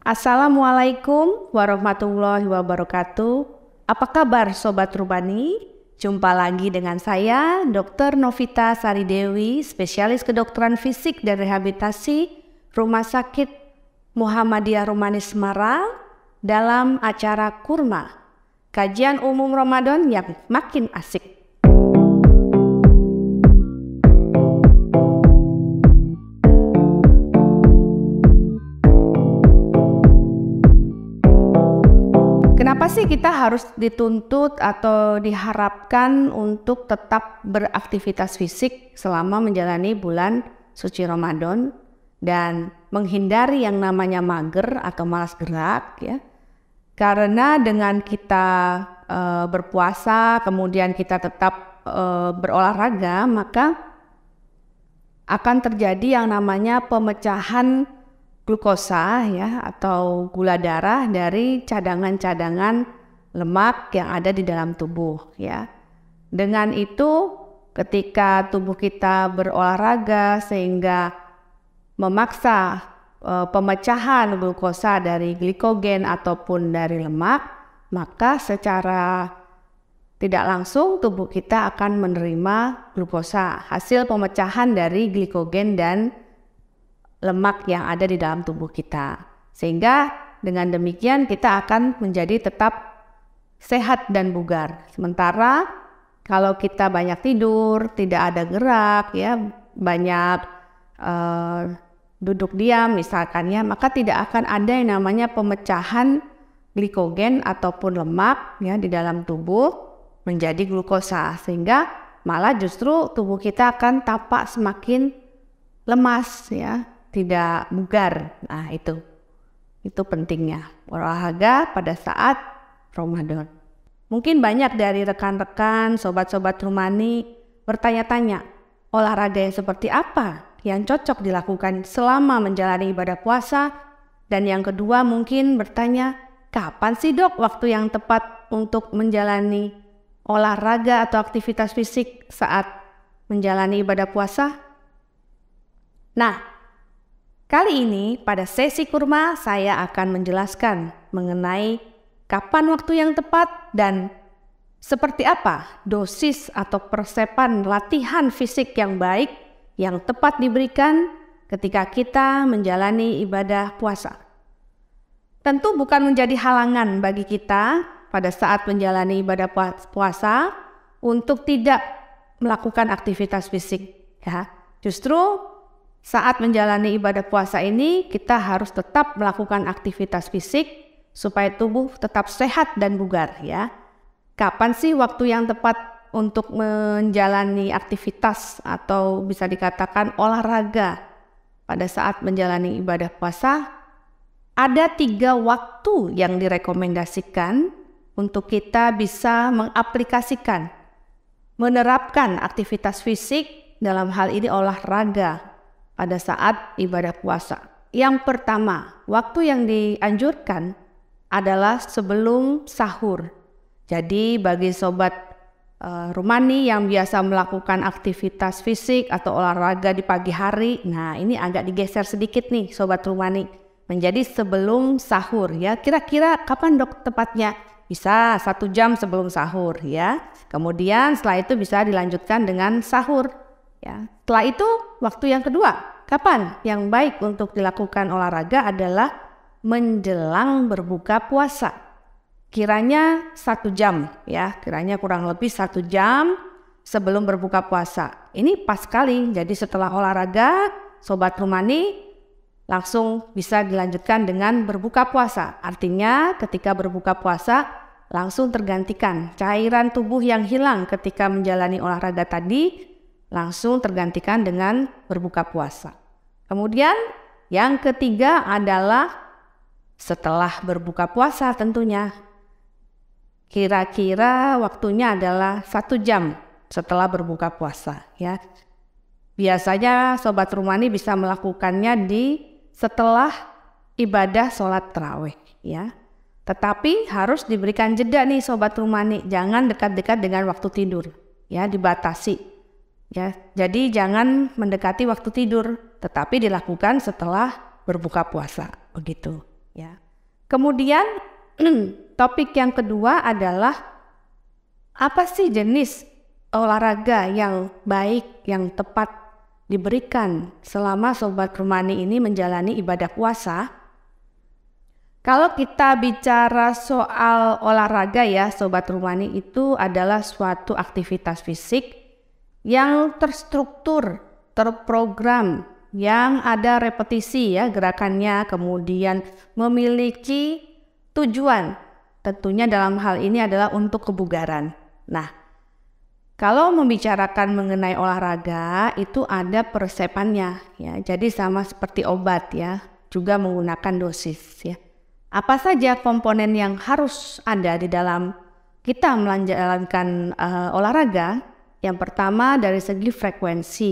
Assalamualaikum warahmatullahi wabarakatuh. Apa kabar Sobat Rubani? Jumpa lagi dengan saya, Dr. Novita Saridewi, spesialis kedokteran fisik dan rehabilitasi Rumah Sakit Muhammadiyah Rumani Semarang dalam acara Kurma, kajian umum Ramadan yang makin asik. Kenapa sih kita harus dituntut atau diharapkan untuk tetap beraktivitas fisik selama menjalani bulan suci Ramadan dan menghindari yang namanya mager atau malas gerak ya? Karena dengan kita berpuasa kemudian kita tetap berolahraga, maka akan terjadi yang namanya pemecahan glukosa ya atau gula darah dari cadangan-cadangan lemak yang ada di dalam tubuh ya. Dengan itu ketika tubuh kita berolahraga sehingga memaksa pemecahan glukosa dari glikogen ataupun dari lemak, maka secara tidak langsung tubuh kita akan menerima glukosa, hasil pemecahan dari glikogen dan lemak yang ada di dalam tubuh kita. Sehingga dengan demikian kita akan menjadi tetap sehat dan bugar. Sementara kalau kita banyak tidur, tidak ada gerak ya, banyak duduk diam misalkan ya, maka tidak akan ada yang namanya pemecahan glikogen ataupun lemak ya di dalam tubuh menjadi glukosa, sehingga malah justru tubuh kita akan tampak semakin lemas ya, tidak bugar. Nah itu pentingnya olahraga pada saat Ramadan. Mungkin banyak dari rekan-rekan, sobat-sobat Rumani bertanya-tanya, olahraga yang seperti apa yang cocok dilakukan selama menjalani ibadah puasa? Dan yang kedua mungkin bertanya, kapan sih dok waktu yang tepat untuk menjalani olahraga atau aktivitas fisik saat menjalani ibadah puasa? Nah, kali ini pada sesi kurma saya akan menjelaskan mengenai kapan waktu yang tepat dan seperti apa dosis atau persepan latihan fisik yang baik yang tepat diberikan ketika kita menjalani ibadah puasa. Tentu bukan menjadi halangan bagi kita pada saat menjalani ibadah puasa untuk tidak melakukan aktivitas fisik ya. Justru saat menjalani ibadah puasa ini, kita harus tetap melakukan aktivitas fisik supaya tubuh tetap sehat dan bugar ya. Kapan sih waktu yang tepat untuk menjalani aktivitas atau bisa dikatakan olahraga pada saat menjalani ibadah puasa? Ada 3 waktu yang direkomendasikan untuk kita bisa mengaplikasikan, menerapkan aktivitas fisik dalam hal ini olahraga pada saat ibadah puasa. Yang pertama, waktu yang dianjurkan adalah sebelum sahur. Jadi bagi sobat Rumani yang biasa melakukan aktivitas fisik atau olahraga di pagi hari, nah ini agak digeser sedikit nih sobat Rumani, menjadi sebelum sahur ya. Kira-kira kapan dok tepatnya? Bisa 1 jam sebelum sahur ya. Kemudian setelah itu bisa dilanjutkan dengan sahur. Ya. Setelah itu waktu yang kedua, kapan yang baik untuk dilakukan olahraga adalah menjelang berbuka puasa. Kiranya 1 jam ya, kiranya kurang lebih 1 jam sebelum berbuka puasa. Ini pas sekali, jadi setelah olahraga, sobat Rumani langsung bisa dilanjutkan dengan berbuka puasa. Artinya ketika berbuka puasa langsung tergantikan cairan tubuh yang hilang ketika menjalani olahraga tadi, langsung tergantikan dengan berbuka puasa. Kemudian yang ketiga adalah setelah berbuka puasa tentunya. Kira-kira waktunya adalah 1 jam setelah berbuka puasa ya. Biasanya sobat Rumani bisa melakukannya setelah ibadah sholat tarawih ya. Tetapi harus diberikan jeda nih sobat Rumani, jangan dekat-dekat dengan waktu tidur ya, dibatasi. Ya, jadi jangan mendekati waktu tidur, tetapi dilakukan setelah berbuka puasa, begitu. ya. Kemudian topik yang kedua adalah apa sih jenis olahraga yang baik, yang tepat diberikan selama Sobat Rumani ini menjalani ibadah puasa. Kalau kita bicara soal olahraga ya Sobat Rumani, itu adalah suatu aktivitas fisik yang terstruktur, terprogram, yang ada repetisi ya gerakannya, kemudian memiliki tujuan. Tentunya dalam hal ini adalah untuk kebugaran. Nah, kalau membicarakan mengenai olahraga itu ada peresepannya ya. Jadi sama seperti obat ya, juga menggunakan dosis ya. Apa saja komponen yang harus ada di dalam kita menjalankan olahraga? Yang pertama dari segi frekuensi,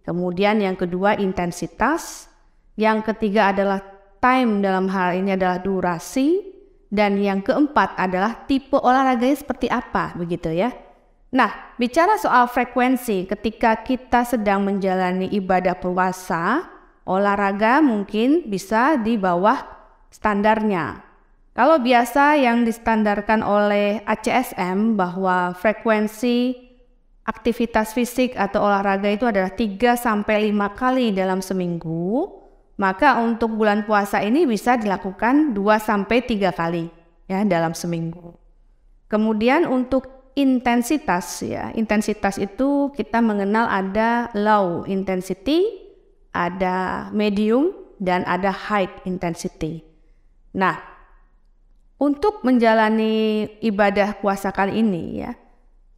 kemudian yang kedua intensitas, yang ketiga adalah time, dalam hal ini adalah durasi, dan yang keempat adalah tipe olahraganya seperti apa, begitu ya. Nah, bicara soal frekuensi, ketika kita sedang menjalani ibadah puasa, olahraga mungkin bisa di bawah standarnya. Kalau biasa yang distandarkan oleh ACSM bahwa frekuensi aktivitas fisik atau olahraga itu adalah 3-5 kali dalam seminggu, maka untuk bulan puasa ini bisa dilakukan 2-3 kali ya dalam seminggu. Kemudian untuk intensitas ya, intensitas itu kita mengenal ada low intensity, ada medium, dan ada high intensity. Nah, untuk menjalani ibadah puasa kali ini ya,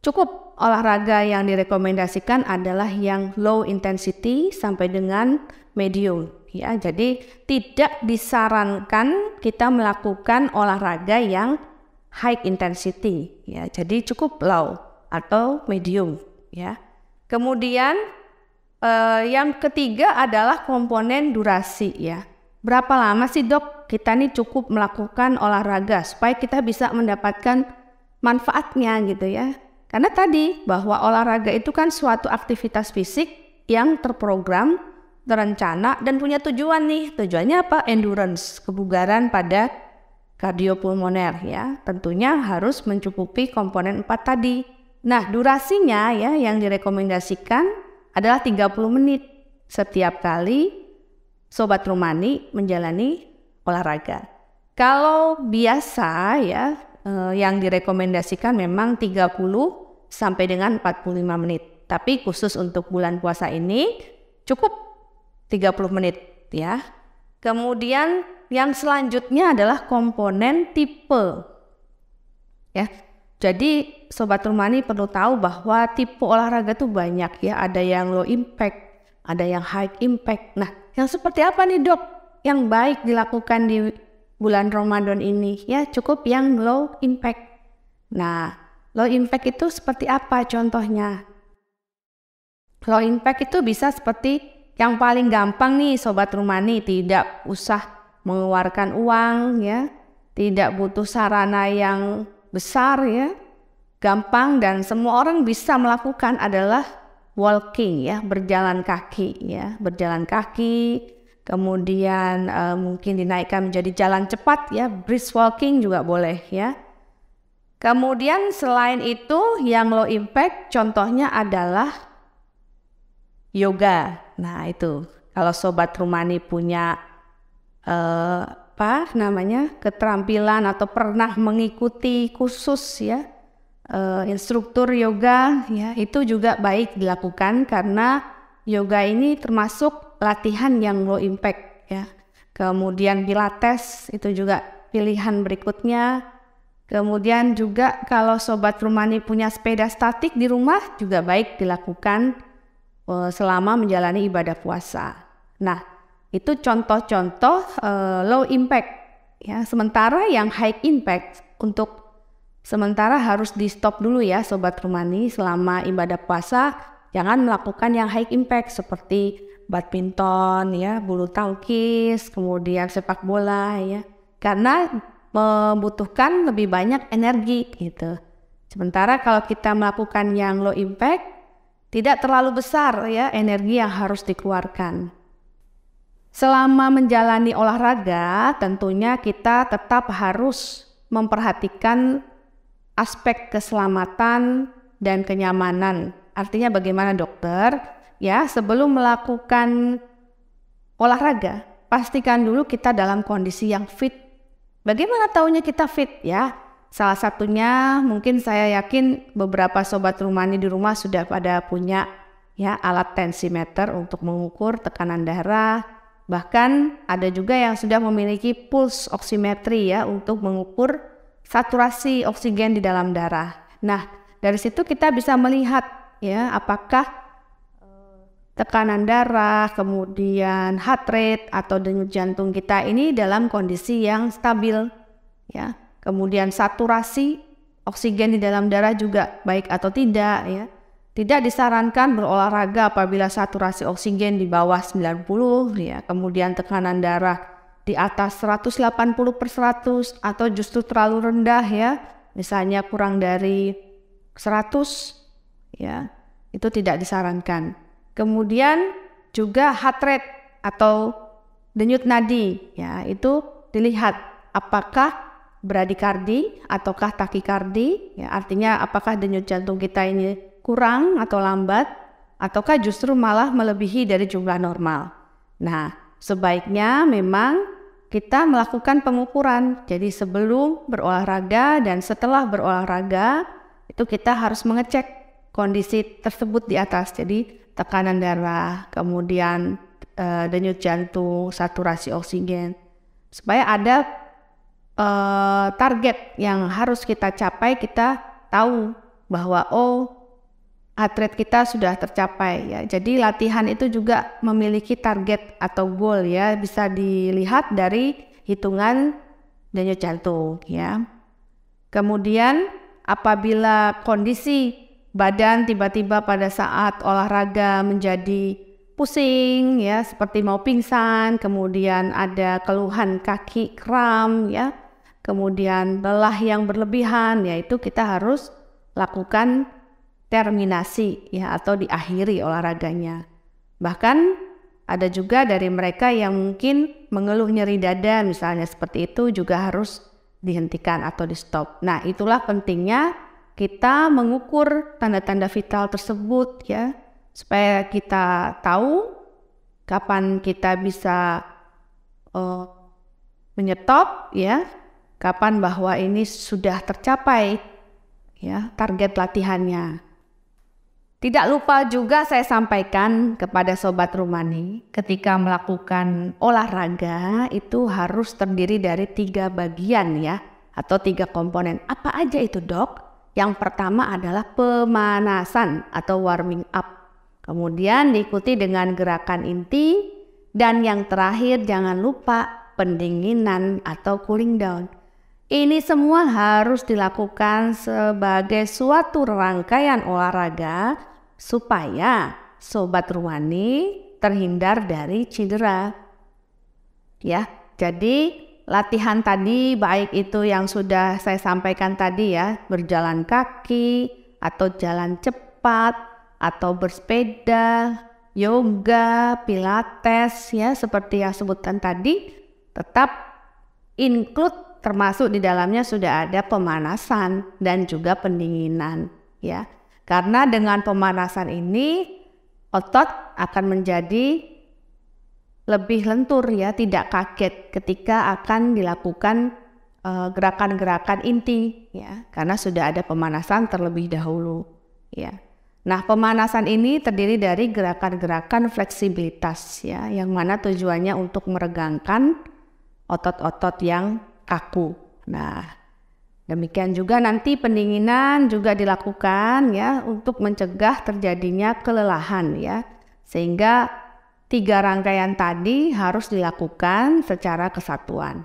cukup olahraga yang direkomendasikan adalah yang low intensity sampai dengan medium ya. Jadi tidak disarankan kita melakukan olahraga yang high intensity ya. Jadi cukup low atau medium ya. Kemudian yang ketiga adalah komponen durasi ya. Berapa lama sih dok kita nih cukup melakukan olahraga supaya kita bisa mendapatkan manfaatnya gitu ya. Karena tadi bahwa olahraga itu kan suatu aktivitas fisik yang terprogram, terencana, dan punya tujuan nih. Tujuannya apa? Endurance, kebugaran pada kardiopulmoner ya. Tentunya harus mencukupi komponen 4 tadi. Nah, durasinya ya yang direkomendasikan adalah 30 menit setiap kali Sobat Rumani menjalani olahraga. Kalau biasa ya yang direkomendasikan memang 30 sampai dengan 45 menit. Tapi khusus untuk bulan puasa ini cukup 30 menit ya. Kemudian yang selanjutnya adalah komponen tipe. Ya. Jadi Sobat Rumani perlu tahu bahwa tipe olahraga itu banyak ya. Ada yang low impact, ada yang high impact. Nah, yang seperti apa nih dok yang baik dilakukan di bulan Ramadan ini? Ya cukup yang low impact. Nah, low impact itu seperti apa contohnya? Low impact itu bisa seperti yang paling gampang nih Sobat Rumani, tidak usah mengeluarkan uang ya, tidak butuh sarana yang besar ya, gampang dan semua orang bisa melakukan adalah walking ya, berjalan kaki ya, berjalan kaki, kemudian mungkin dinaikkan menjadi jalan cepat ya, brisk walking juga boleh ya. Kemudian selain itu yang low impact contohnya adalah yoga. Nah itu kalau Sobat Rumani punya keterampilan atau pernah mengikuti kursus ya, instruktur yoga ya, itu juga baik dilakukan karena yoga ini termasuk latihan yang low impact ya. Kemudian pilates itu juga pilihan berikutnya. Kemudian juga kalau Sobat Rumani punya sepeda statik di rumah juga baik dilakukan selama menjalani ibadah puasa. Nah, itu contoh-contoh low impact ya. Sementara yang high impact untuk sementara harus di stop dulu ya Sobat Rumani selama ibadah puasa. Jangan melakukan yang high impact seperti badminton ya, bulu tangkis, kemudian sepak bola ya. Karena membutuhkan lebih banyak energi gitu. Sementara kalau kita melakukan yang low impact tidak terlalu besar ya energi yang harus dikeluarkan. Selama menjalani olahraga, tentunya kita tetap harus memperhatikan aspek keselamatan dan kenyamanan. Artinya bagaimana dokter? Ya, sebelum melakukan olahraga, pastikan dulu kita dalam kondisi yang fit. Bagaimana taunya kita fit ya? Salah satunya mungkin saya yakin beberapa sobat Rumani di rumah sudah pada punya ya alat tensimeter untuk mengukur tekanan darah. Bahkan ada juga yang sudah memiliki pulse oximetry ya untuk mengukur saturasi oksigen di dalam darah. Nah, dari situ kita bisa melihat ya apakah tekanan darah, kemudian heart rate atau denyut jantung kita ini dalam kondisi yang stabil ya. Kemudian saturasi oksigen di dalam darah juga baik atau tidak ya. Tidak disarankan berolahraga apabila saturasi oksigen di bawah 90 ya. Kemudian tekanan darah di atas 180/100 atau justru terlalu rendah ya. Misalnya kurang dari 100 ya. Itu tidak disarankan. Kemudian juga heart rate atau denyut nadi ya, itu dilihat apakah bradikardi ataukah takikardi ya, artinya apakah denyut jantung kita ini kurang atau lambat ataukah justru malah melebihi dari jumlah normal. Nah, sebaiknya memang kita melakukan pengukuran. Jadi sebelum berolahraga dan setelah berolahraga itu kita harus mengecek kondisi tersebut di atas. Jadi tekanan darah, kemudian denyut jantung, saturasi oksigen, supaya ada target yang harus kita capai. Kita tahu bahwa heart rate kita sudah tercapai ya. Jadi latihan itu juga memiliki target atau goal ya, bisa dilihat dari hitungan denyut jantung ya. Kemudian apabila kondisi badan tiba-tiba pada saat olahraga menjadi pusing ya, seperti mau pingsan, kemudian ada keluhan kaki kram ya, kemudian lelah yang berlebihan ya, itu kita harus lakukan terminasi ya atau diakhiri olahraganya. Bahkan ada juga dari mereka yang mungkin mengeluh nyeri dada misalnya, seperti itu juga harus dihentikan atau di stop. Nah, itulah pentingnya kita mengukur tanda-tanda vital tersebut ya, supaya kita tahu kapan kita bisa menyetop ya, kapan bahwa ini sudah tercapai ya target latihannya. Tidak lupa juga saya sampaikan kepada Sobat Rumani, ketika melakukan olahraga itu harus terdiri dari 3 bagian ya, atau 3 komponen. Apa aja itu dok? Yang pertama adalah pemanasan atau warming up. Kemudian diikuti dengan gerakan inti. Dan yang terakhir jangan lupa pendinginan atau cooling down. Ini semua harus dilakukan sebagai suatu rangkaian olahraga supaya Sobat Rumani terhindar dari cedera. Ya, jadi latihan tadi baik itu yang sudah saya sampaikan tadi ya, berjalan kaki atau jalan cepat atau bersepeda, yoga, pilates ya seperti yang sebutkan tadi, tetap include termasuk di dalamnya sudah ada pemanasan dan juga pendinginan ya. Karena dengan pemanasan ini otot akan menjadi lebih lentur ya, tidak kaget ketika akan dilakukan gerakan-gerakan inti ya, karena sudah ada pemanasan terlebih dahulu ya. Nah, pemanasan ini terdiri dari gerakan-gerakan fleksibilitas ya, yang mana tujuannya untuk meregangkan otot-otot yang kaku. Nah, demikian juga nanti pendinginan juga dilakukan ya untuk mencegah terjadinya kelelahan ya. Sehingga 3 rangkaian tadi harus dilakukan secara kesatuan.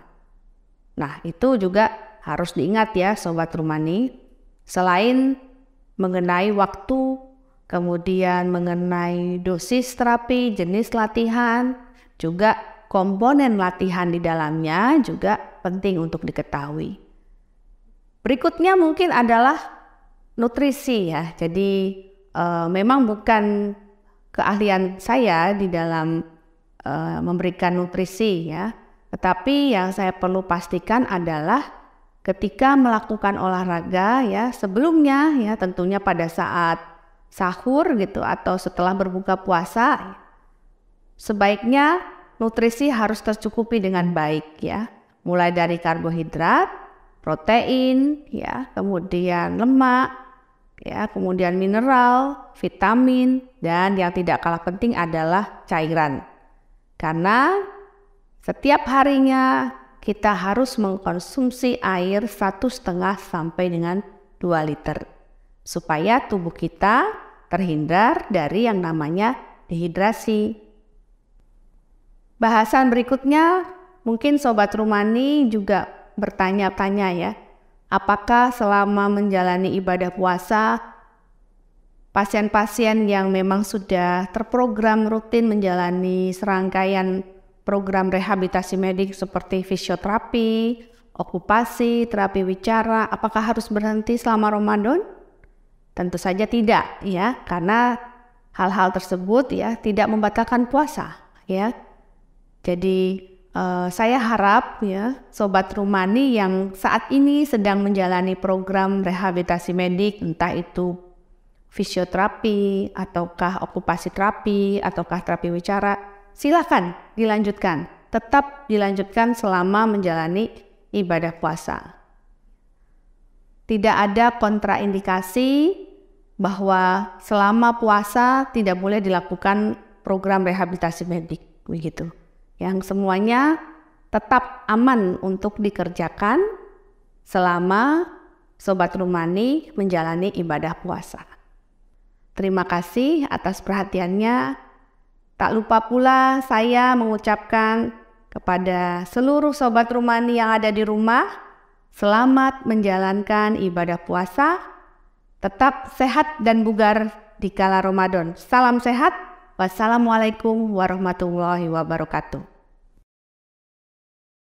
Nah, itu juga harus diingat ya Sobat Rumani. Selain mengenai waktu, kemudian mengenai dosis terapi, jenis latihan, juga komponen latihan di dalamnya juga penting untuk diketahui. Berikutnya mungkin adalah nutrisi ya. Jadi memang bukan keahlian saya di dalam memberikan nutrisi ya. Tetapi yang saya perlu pastikan adalah ketika melakukan olahraga ya sebelumnya ya tentunya pada saat sahur gitu atau setelah berbuka puasa, sebaiknya nutrisi harus tercukupi dengan baik ya. Mulai dari karbohidrat, protein ya, kemudian lemak ya, kemudian mineral, vitamin, dan yang tidak kalah penting adalah cairan. Karena setiap harinya kita harus mengkonsumsi air 1,5 sampai dengan 2 liter supaya tubuh kita terhindar dari yang namanya dehidrasi. Bahasan berikutnya mungkin Sobat Rumani juga bertanya-tanya ya, apakah selama menjalani ibadah puasa pasien-pasien yang memang sudah terprogram rutin menjalani serangkaian program rehabilitasi medik seperti fisioterapi, okupasi, terapi wicara, apakah harus berhenti selama Ramadan? Tentu saja tidak ya, karena hal-hal tersebut ya tidak membatalkan puasa ya. Jadi saya harap ya Sobat Rumani yang saat ini sedang menjalani program rehabilitasi medik, entah itu fisioterapi ataukah okupasi terapi ataukah terapi wicara, silakan dilanjutkan, tetap dilanjutkan selama menjalani ibadah puasa. Tidak ada kontraindikasi bahwa selama puasa tidak boleh dilakukan program rehabilitasi medik, begitu. Yang semuanya tetap aman untuk dikerjakan selama Sobat Rumani menjalani ibadah puasa. Terima kasih atas perhatiannya. Tak lupa pula saya mengucapkan kepada seluruh Sobat Rumani yang ada di rumah, selamat menjalankan ibadah puasa, tetap sehat dan bugar di kala Ramadan. Salam sehat, wassalamualaikum warahmatullahi wabarakatuh.